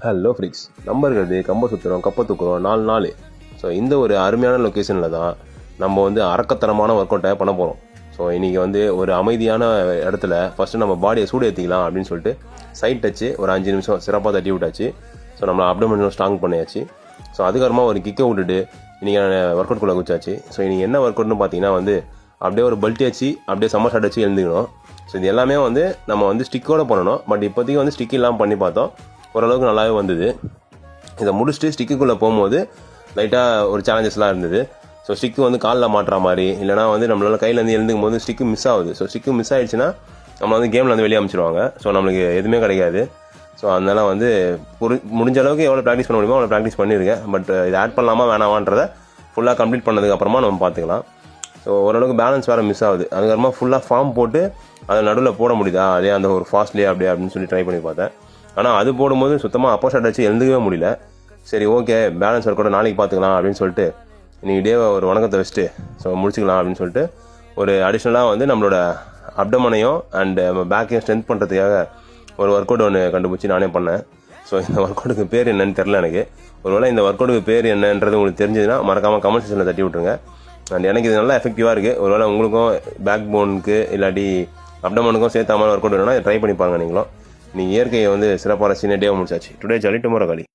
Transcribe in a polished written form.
Hello bricks, நம்ம இருக்கிறது கம்ப சுற்றுறோம் கப்பை தூக்குறோம் 4 நாள். ஸோ இந்த ஒரு அருமையான லொக்கேஷனில் தான் நம்ம வந்து அரக்கத்தனமான ஒர்க் அவுட்டை பண்ண போகிறோம். ஸோ இன்றைக்கி வந்து ஒரு அமைதியான இடத்துல ஃபஸ்ட்டு நம்ம பாடியை சூடு ஏற்றிக்கலாம் அப்படின்னு சொல்லிட்டு சைட் டச்சு ஒரு 5 நிமிஷம் சிறப்பாக தட்டி விட்டாச்சு. ஸோ நம்ம அப்டமன் ஸ்ட்ராங் பண்ணியாச்சு. ஸோ அதுக்கப்புறமா ஒரு கிக்கை விட்டுட்டு இன்றைக்கான ஒர்க் அவுட்குள்ளே குச்சாச்சு. ஸோ இன்றைக்கி என்ன ஒர்க் அவுட்னு பார்த்தீங்கன்னா வந்து அப்படியே ஒரு பெல்ட் வச்சு அப்படியே சம்மர் ஷாட் வச்சு எழுந்துக்கணும். ஸோ இது எல்லாமே வந்து நம்ம வந்து ஸ்டிக்கோடு பண்ணணும். பட் இப்போதைக்கு வந்து ஸ்டிக் இல்லாமல் பண்ணி பார்த்தோம், ஓரளவுக்கு நல்லாவே வந்தது. இதை முடிச்சுட்டு ஸ்டிக்குள்ளே போகும்போது லைட்டாக ஒரு சேலஞ்சஸ்லாம் இருந்தது. ஸோ ஸ்டிக்கு வந்து காலில் மாட்டுற மாதிரி, இல்லைனா வந்து நம்மளால் கையிலேருந்து எழுந்துக்கும் போது ஸ்டிக்கு மிஸ் ஆகுது. ஸோ ஸ்டிக்கு மிஸ் ஆகிடுச்சுன்னா நம்ம வந்து கேமில் வந்து வெளியே அமைச்சிருவாங்க. ஸோ நம்மளுக்கு எதுவுமே கிடைக்காது. ஸோ அதனால வந்து முடிஞ்ச அளவுக்கு எவ்வளோ ப்ராக்டிஸ் பண்ண முடியுமோ அவ்வளோ ப்ராக்டிஸ் பண்ணியிருக்கேன். பட் இது ஆட் பண்ணலாமா வேணாமான்றதை ஃபுல்லாக கம்ப்ளீட் பண்ணதுக்கப்புறமா நம்ம பார்த்துக்கலாம். ஸோ ஓரளவுக்கு பேலன்ஸ் வேறு மிஸ் ஆகுது. அதுக்கப்புறமா ஃபுல்லாக ஃபார்ம் போட்டு அதை நடுவில் போட முடியுதா அதே அந்த ஒரு ஃபாஸ்ட்லேயே அப்படியே அப்படின்னு சொல்லி ட்ரை பண்ணி பார்த்தேன். ஆனால் அது போடும்போது சுத்தமாக அப்போ ஷாட் வச்சு எழுந்துக்கவே முடியல. சரி, ஓகே, பேலன்ஸ் ஒர்க் கூட நாளைக்கு பார்த்துக்கலாம் அப்படின்னு சொல்லிட்டு இன்றைக்கி டே ஒரு வணக்கத்தை வச்சுட்டு ஸோ முடிச்சுக்கலாம் அப்படின்னு சொல்லிட்டு ஒரு அடிஷ்னலாக வந்து நம்மளோட அப்டமனையும் அண்டு பேக்கையும் ஸ்ட்ரென்த் பண்ணுறதுக்காக ஒரு ஒர்க் அவுட் ஒன்று கண்டுபிடிச்சி நானே பண்ணேன். ஸோ இந்த ஒர்க் அவுட்டுக்கு பேர் என்னன்னு தெரில எனக்கு. ஒருவேளை இந்த ஒர்க் அவுட்டுக்கு பேர் என்னன்றது உங்களுக்கு தெரிஞ்சதுன்னா மறக்காமல் கமெண்ட் செக்ஷனில் தட்டி விட்ருங்க. அண்ட் எனக்கு இது நல்லா எஃபெக்டிவாக இருக்குது. ஒருவேளை உங்களுக்கும் பேக் போனுக்கு இல்லாட்டி அப்டமனுக்கும் சேர்த்தாமல் ஒர்க் அவுட் வேணும்னா ட்ரை பண்ணி பாருங்க. நீங்களும் நீங்கள் இயற்கையை வந்து சிறப்பான சீனே டே முடிச்சாச்சு. டுடே ஜாலி டுமாரோ காலி.